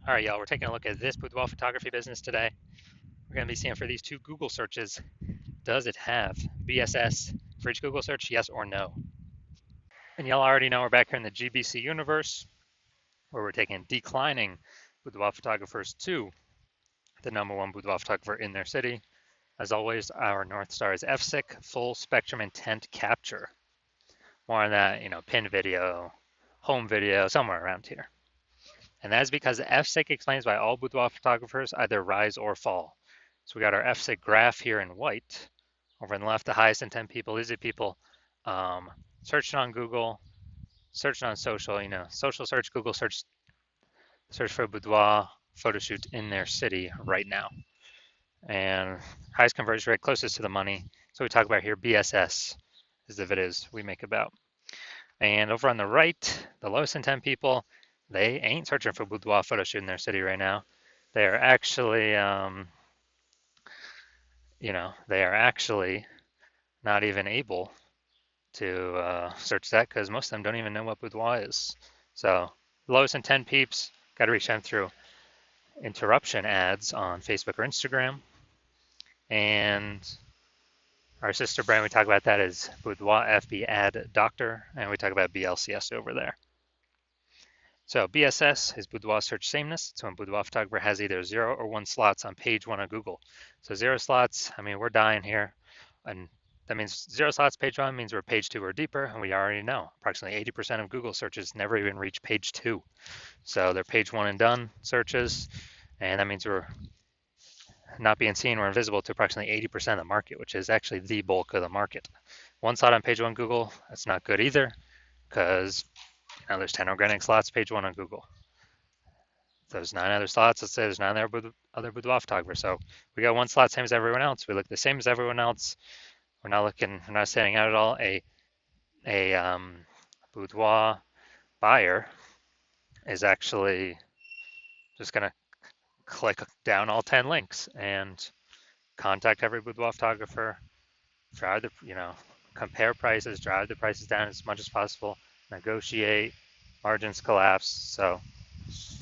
All right, y'all, we're taking a look at this boudoir photography business today. We're going to be seeing for these two Google searches, does it have BSS for each Google search, yes or no? And y'all already know we're back here in the GBC universe, where we're taking declining boudoir photographers to the #1 boudoir photographer in their city. As always, our North Star is FSIC, full spectrum intent capture. More on that, pin video, home video, somewhere around here. And that is because FSIC explains why all boudoir photographers either rise or fall. So we got our FSIC graph here in white. Over on the left, the highest intent people, these are people searching on Google, searching on social, social search, Google search for a boudoir photo shoot in their city right now. And highest conversion rate, closest to the money. So we talk about here, BSS is the videos we make about. And over on the right, the lowest intent people, they ain't searching for boudoir photo shoot in their city right now. They are actually, they are actually not even able to search that because most of them don't even know what boudoir is. So lowest intent peeps, got to reach them through interruption ads on Facebook or Instagram. And our sister brand, we talk about that as Boudoir FB Ad Doctor, and we talk about BLCS over there. So BSS is boudoir search sameness. So when boudoir photographer has either 0 or 1 slots on page 1 of Google. So 0 slots, I mean, we're dying here. And that means 0 slots page 1 means we're page 2 or deeper. And we already know approximately 80% of Google searches never even reach page 2. So they're page 1 and done searches. And that means we're not being seen, we're invisible to approximately 80% of the market, which is actually the bulk of the market. 1 slot on page 1 Google, that's not good either, because there's 10 organic slots, page 1 on Google. There's 9 other slots, let's say there's 9 other boudoir photographers. So we got 1 slot, same as everyone else. We look the same as everyone else. We're not standing out at all. A boudoir buyer is actually just gonna click down all 10 links and contact every boudoir photographer, drive the, compare prices, drive the prices down as much as possible, negotiate, margins collapse. So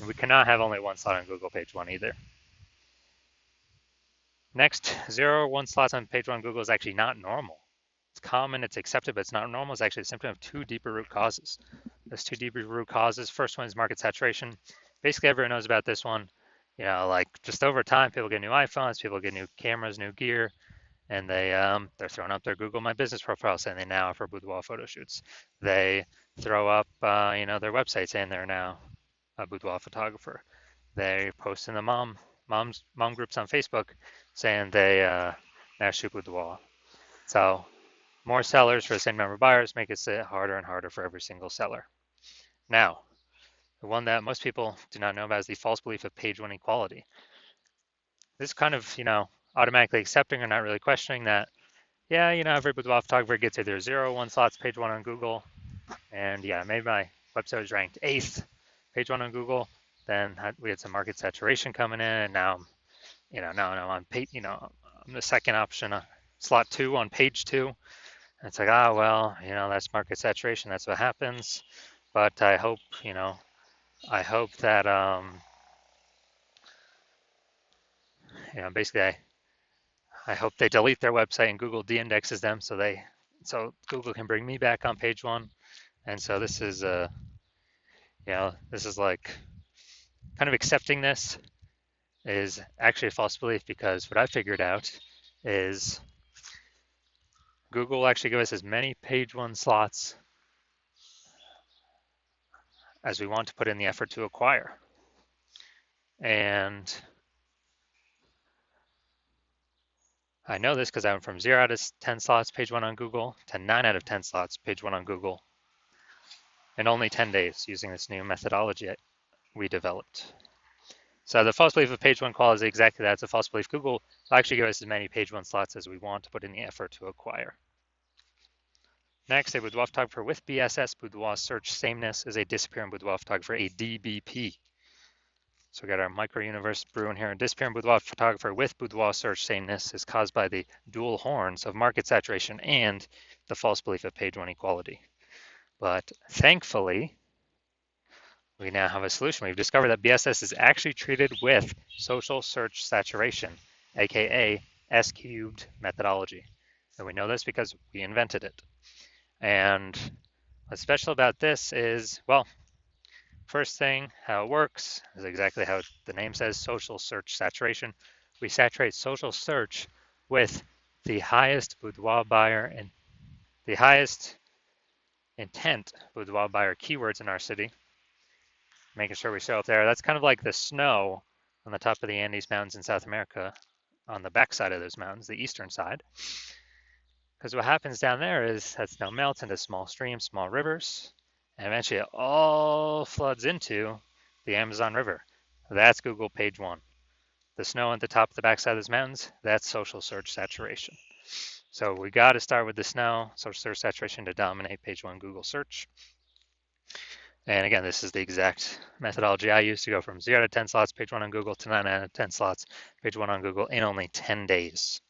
we cannot have only 1 slot on Google page 1 either. Next, 0 or 1 slots on page 1 Google is actually not normal. It's common, it's accepted, but it's not normal. It's actually a symptom of 2 deeper root causes. There's 2 deeper root causes. First one is market saturation. Basically, everyone knows about this one. Like just over time, people get new iPhones, people get new cameras, new gear, and they're throwing up their Google My Business profile saying they now offer boudoir photo shoots. They throw up, their website saying they're now a boudoir photographer. They post in the mom groups on Facebook saying they now shoot boudoir. So more sellers for the same number of buyers make it harder and harder for every single seller. Now, the one that most people do not know about is the false belief of page 1 equality. This kind of, automatically accepting or not really questioning that, yeah, every boudoir photographer gets either 0 or 1 slots page 1 on Google, and yeah, maybe my website was ranked 8th page 1 on Google. Then we had some market saturation coming in, and now, now I'm on page, I'm the second option, slot 2 on page 2. And it's like, well, that's market saturation. That's what happens. But I hope, that, basically I hope they delete their website and Google de-indexes them so Google can bring me back on page 1. And so this is this is like kind of accepting this is actually a false belief, because what I figured out is Google will actually give us as many page 1 slots as we want to put in the effort to acquire. And I know this because I went from 0 out of 10 slots page 1 on Google to 9 out of 10 slots page 1 on Google in only 10 days using this new methodology we developed. So the false belief of page 1 quality is exactly that. It's a false belief. Google will actually give us as many page 1 slots as we want to put in the effort to acquire. Next, a boudoir photographer with BSS, boudoir search sameness, is a disappearing boudoir photographer, a DBP. So we got our micro universe brewing here. A disappearing boudoir photographer with boudoir search sameness is caused by the dual horns of market saturation and the false belief of page 1 equality. But thankfully, we now have a solution. We've discovered that BSS is actually treated with social search saturation, aka S cubed methodology. And we know this because we invented it. And what's special about this is, well, first thing, how it works is exactly how the name says, social search saturation. We saturate social search with the highest boudoir buyer and the highest intent boudoir buyer keywords in our city, making sure we show up there. That's kind of like the snow on the top of the Andes Mountains in South America, on the backside of those mountains, the eastern side. Because what happens down there is that snow melts into small streams, small rivers, and eventually it all floods into the Amazon River. That's Google page one. The snow at the top of the backside of those mountains, that's social search saturation. So we got to start with the snow, social search saturation to dominate page one Google search. And again, this is the exact methodology I use to go from 0 to 10 slots page one on Google to 9 out of 10 slots page one on Google in only 10 days.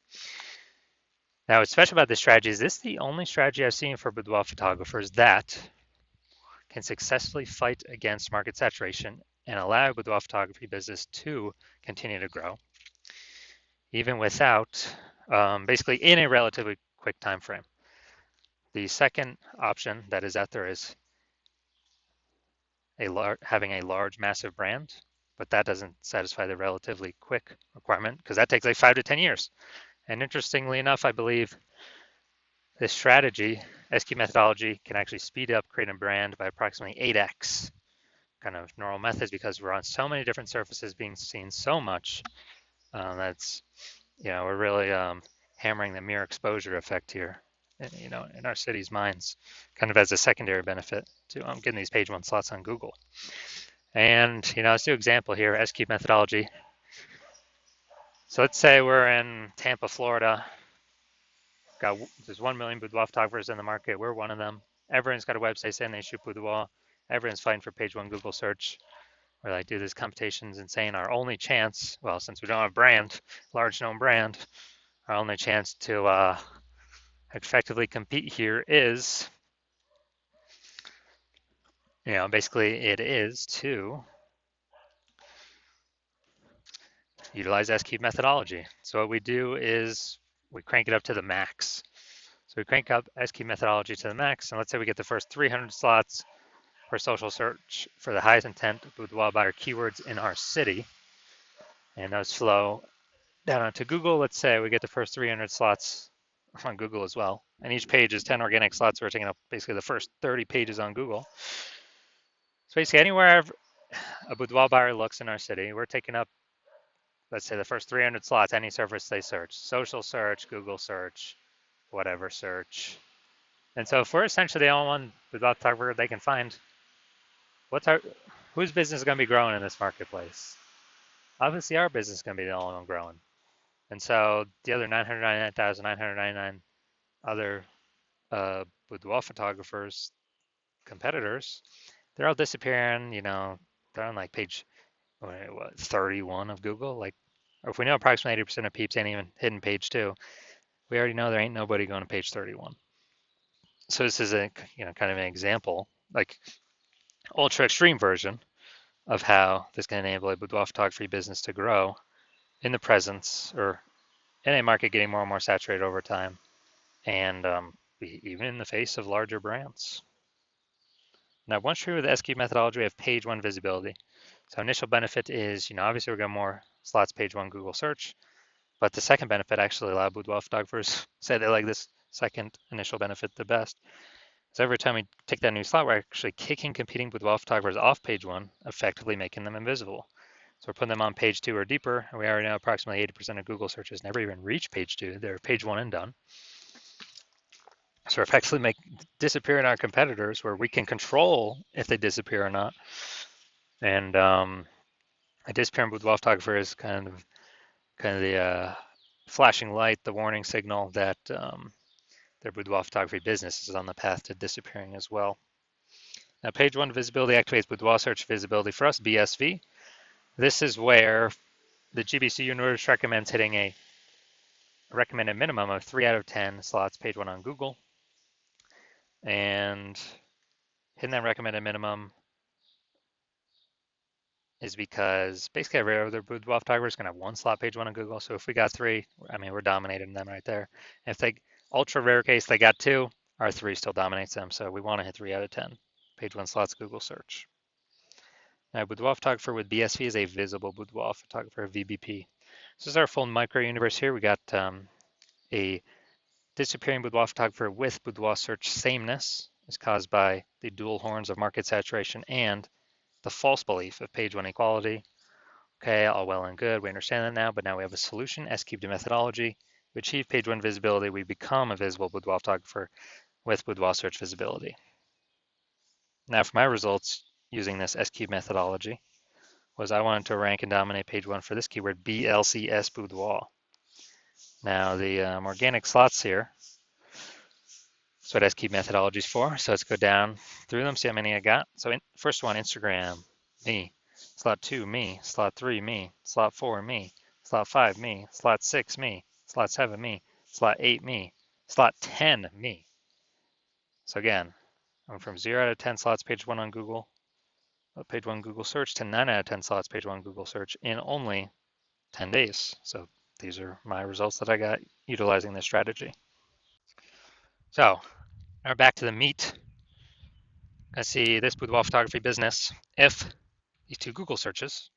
Now, what's special about this strategy is this is the only strategy I've seen for boudoir photographers that can successfully fight against market saturation and allow boudoir photography business to continue to grow, even without, basically in a relatively quick time frame. The second option that is out there is having a large, massive brand, but that doesn't satisfy the relatively quick requirement because that takes like 5 to 10 years. And interestingly enough, I believe this strategy, SQ methodology, can actually speed up creating a brand by approximately 8x kind of normal methods because we're on so many different surfaces being seen so much. That's, we're really hammering the mere exposure effect here, in our city's minds, kind of as a secondary benefit to getting these page one slots on Google. And, let's do an example here, SQ methodology. So let's say we're in Tampa, Florida. There's 1 million boudoir photographers in the market. We're one of them. Everyone's got a website saying they shoot boudoir. Everyone's fighting for page one Google search. We're like, do this competitions and saying our only chance, well, since we don't have a brand, large known brand, our only chance to effectively compete here is, basically it is to utilize SQ methodology. So what we do is we crank it up to the max. So we crank up SQ methodology to the max, and let's say we get the first 300 slots for social search for the highest intent boudoir buyer keywords in our city, and those flow down onto Google. Let's say we get the first 300 slots on Google as well, and each page is 10 organic slots. We're taking up basically the first 30 pages on Google. So basically anywhere a boudoir buyer looks in our city, we're taking up, let's say, the first 300 slots, any surface they search, social search, Google search, whatever search. And so if we're essentially the only one boudoir photographer they can find, whose business is going to be growing in this marketplace? Obviously our business is going to be the only one growing. And so the other 999,999 other boudoir photographers, competitors, they're all disappearing. They're on like page 31 of Google. Like, or if we know approximately 80% of peeps ain't even hitting page 2, we already know there ain't nobody going to page 31. So this is a kind of an example, like ultra extreme version of how this can enable a boudoir photography business to grow in the presence or in a market getting more and more saturated over time, and even in the face of larger brands. Now, once true with the SQ methodology, we have page one visibility. So initial benefit is, obviously we're getting more slots page one Google search, but the second benefit actually a lot of boudoir photographers say they like this second initial benefit the best. So every time we take that new slot, we're actually kicking competing boudoir photographers off page one, effectively making them invisible. So we're putting them on page 2 or deeper, and we already know approximately 80% of Google searches never even reach page 2. They're page 1 and done. So we're effectively disappearing our competitors where we can control if they disappear or not. And a disappearing boudoir photographer is kind of the flashing light, the warning signal that their boudoir photography business is on the path to disappearing as well. Now, page 1 visibility activates boudoir search visibility for us, BSV. This is where the GBC universe recommends hitting a recommended minimum of 3 out of 10 slots page 1 on Google. And hitting that recommended minimum is because basically every other boudoir photographer is going to have one slot page one on Google. So if we got three, I mean, we're dominating them right there. If they, ultra rare case, they got two, our three still dominates them. So we want to hit 3 out of 10. Page one slots Google search. Now, boudoir photographer with BSV is a visible boudoir photographer, VBP. This is our full micro universe here. We got a disappearing boudoir photographer with boudoir search sameness is caused by the dual horns of market saturation and the false belief of page one equality. Okay, all well and good. We understand that now, but now we have a solution, S-cubed methodology. We achieve page one visibility. We become a visible boudoir photographer with boudoir search visibility. Now for my results using this S-cubed methodology was I wanted to rank and dominate page one for this keyword, BLCS boudoir. Now the organic slots here, that's what S-cubed methodology is for. So let's go down through them, see how many I got. So first one, Instagram, me. Slot 2, me. Slot 3, me. Slot 4, me. Slot 5, me. Slot 6, me. Slot 7, me. Slot 8, me. Slot 10, me. So again, I'm from 0 out of 10 slots page 1 on Google, page 1 Google search, to 9 out of 10 slots page 1 Google search in only 10 days. So these are my results that I got utilizing this strategy. So now back to the meat. Let's see this boudoir photography business. If these two Google searches,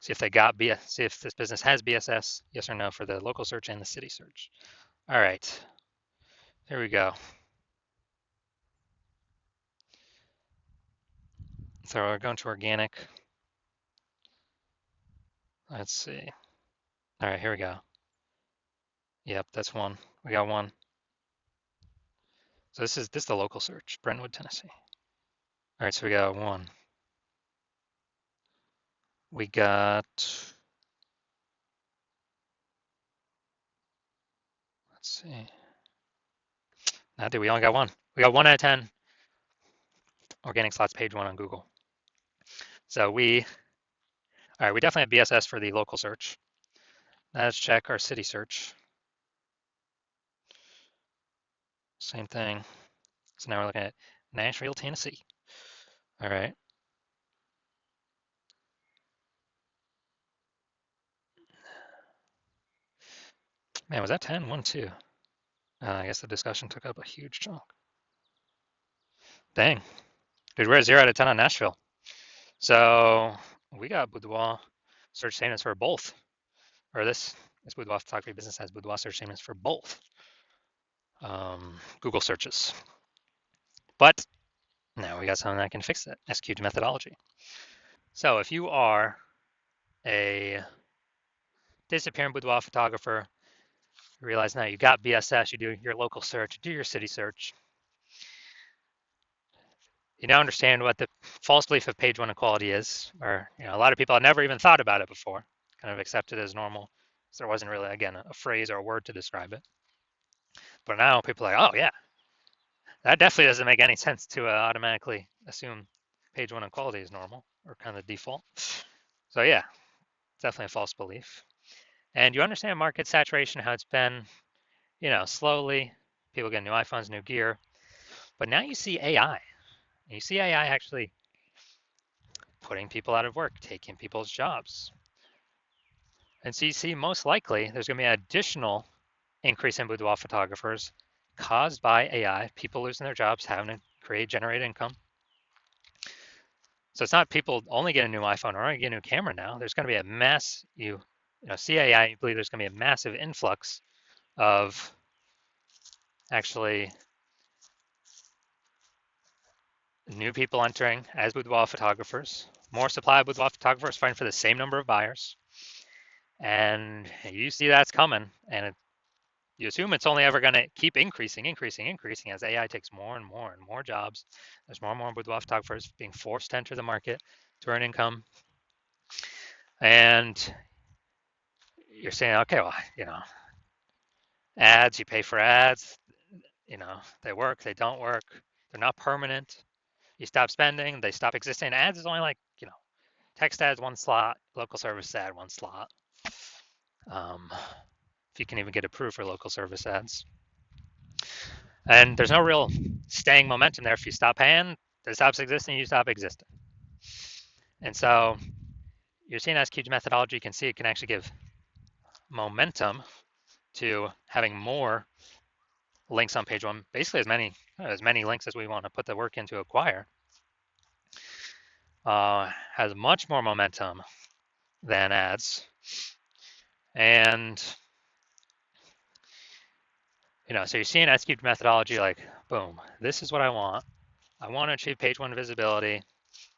see if they got see if this business has BSS, yes or no for the local search and the city search. All right, here we go. So we're going to organic. Let's see. All right, here we go. Yep, that's one. We got one. So this is the local search, Brentwood, Tennessee. All right, so we got one. We got, let's see. Now, we only got one. We got 1 out of 10 organic slots page 1 on Google. So all right, we definitely have BSS for the local search. Now let's check our city search. Same thing. So now we're looking at Nashville, Tennessee. All right. Man, was that 10? 1, 2. I guess the discussion took up a huge chunk. Dang. Dude, we're at 0 out of 10 on Nashville. So we got boudoir search sameness for both. Or this boudoir photography business has boudoir search sameness for both Google searches. But now we got something that can fix that, S-cubed methodology. So if you are a disappearing boudoir photographer, you realize now you got BSS, you do your local search, you do your city search. You now understand what the false belief of page one equality is, or a lot of people had never even thought about it before, kind of accepted it as normal. So there wasn't really, again, a phrase or a word to describe it. But now people are like, oh yeah, that definitely doesn't make any sense to automatically assume page one equality is normal or kind of the default. So yeah, definitely a false belief. And you understand market saturation, how it's been, slowly, people get new iPhones, new gear. But now you see AI. You see AI actually putting people out of work, taking people's jobs. And so you see most likely there's going to be an additional increase in boudoir photographers caused by AI, people losing their jobs, having to generate income. So it's not people only get a new iPhone or only get a new camera now. There's going to be a mass, see AI, you believe there's going to be a massive influx of actually new people entering as boudoir photographers, more supply of boudoir photographers fighting for the same number of buyers. And you see that's coming, and you assume it's only ever going to keep increasing as AI takes more and more and more jobs. There's more and more boudoir photographers being forced to enter the market to earn income. And you're saying, okay, well, ads, you pay for ads, they work, they don't work, they're not permanent. You stop spending, they stop existing. Ads is only like, text ads, 1 slot, local service ad, 1 slot. If you can even get approved for local service ads. And there's no real staying momentum there. If you stop paying, it stops existing, you stop existing. And so you're seeing S cubed methodology. You can see it can actually give momentum to having more links on page one, basically as many links as we want to put the work in to acquire. Has much more momentum than ads. And, so you're seeing S cubed methodology like, boom, this is what I want. I want to achieve page one visibility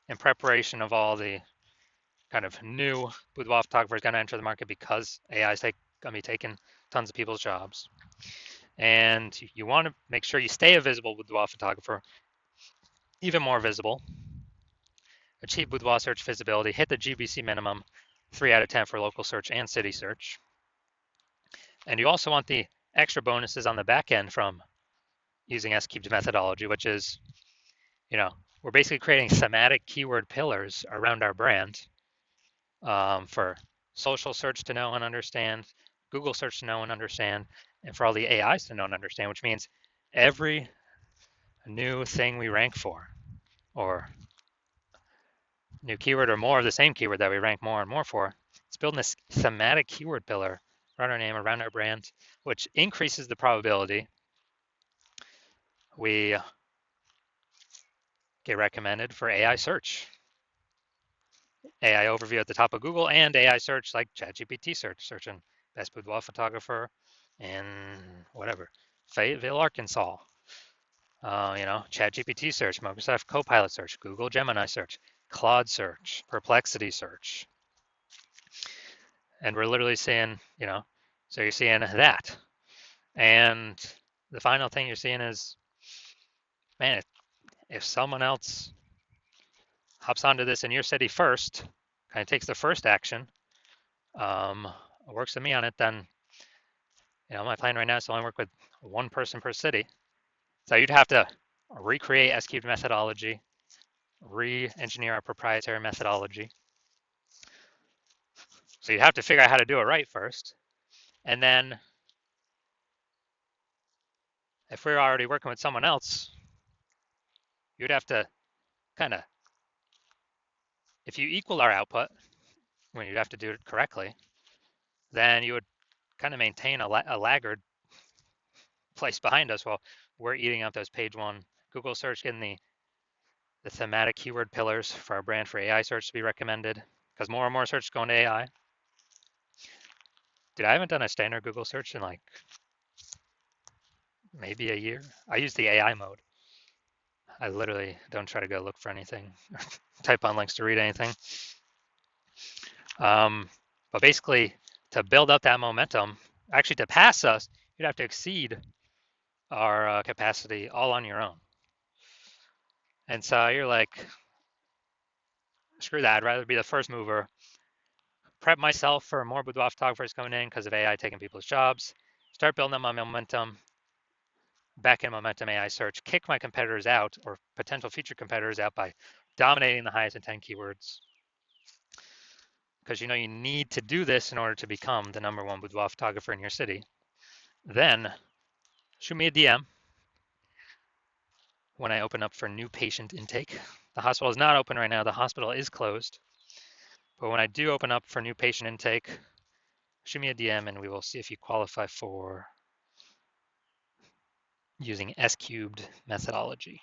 in preparation of all the kind of new boudoir photographers going to enter the market because AI is going to be taking tons of people's jobs. And you want to make sure you stay a visible boudoir photographer, even more visible, achieve boudoir search visibility, hit the GBC minimum, 3 out of 10 for local search and city search. And you also want the extra bonuses on the back end from using S cubed methodology, which is, we're basically creating thematic keyword pillars around our brand for social search to know and understand, Google search to know and understand, and for all the AIs to know and understand, which means every new thing we rank for, or new keyword or more of the same keyword that we rank more and more for, it's building this thematic keyword pillar around our name, around our brand, which increases the probability we get recommended for AI search. AI overview at the top of Google and AI search like ChatGPT search, searching best boudoir photographer in whatever, Fayetteville, Arkansas. ChatGPT search, Microsoft Copilot search, Google Gemini search, Claude search, Perplexity search. And we're literally seeing, so you're seeing that. And the final thing you're seeing is, man, if someone else hops onto this in your city first, kind of takes the first action, works with me on it, then, my plan right now is to only work with one person per city. So you'd have to recreate S cubed methodology, re-engineer our proprietary methodology. So you have to figure out how to do it right first. And then if we're already working with someone else, you'd have to kind of, if you equal our output, when you'd have to do it correctly, then you would kind of maintain a laggard place behind us while we're eating up those page one Google search, getting the thematic keyword pillars for our brand for AI search to be recommended, because more and more search is going to AI. Dude, I haven't done a standard Google search in like maybe a year. I use the AI mode. I literally don't try to go look for anything, type on links to read anything. But basically, to build up that momentum, actually to pass us, you'd have to exceed our capacity all on your own. And so you're like, screw that, I'd rather be the first mover, prep myself for more boudoir photographers coming in because of AI taking people's jobs, start building up my momentum, back-end momentum AI search, kick my competitors out or potential future competitors out by dominating the highest intent keywords. Because you need to do this in order to become the #1 boudoir photographer in your city. Then shoot me a DM when I open up for new patient intake. The hospital is not open right now. The hospital is closed. But when I do open up for new patient intake, shoot me a DM and we will see if you qualify for using S cubed methodology.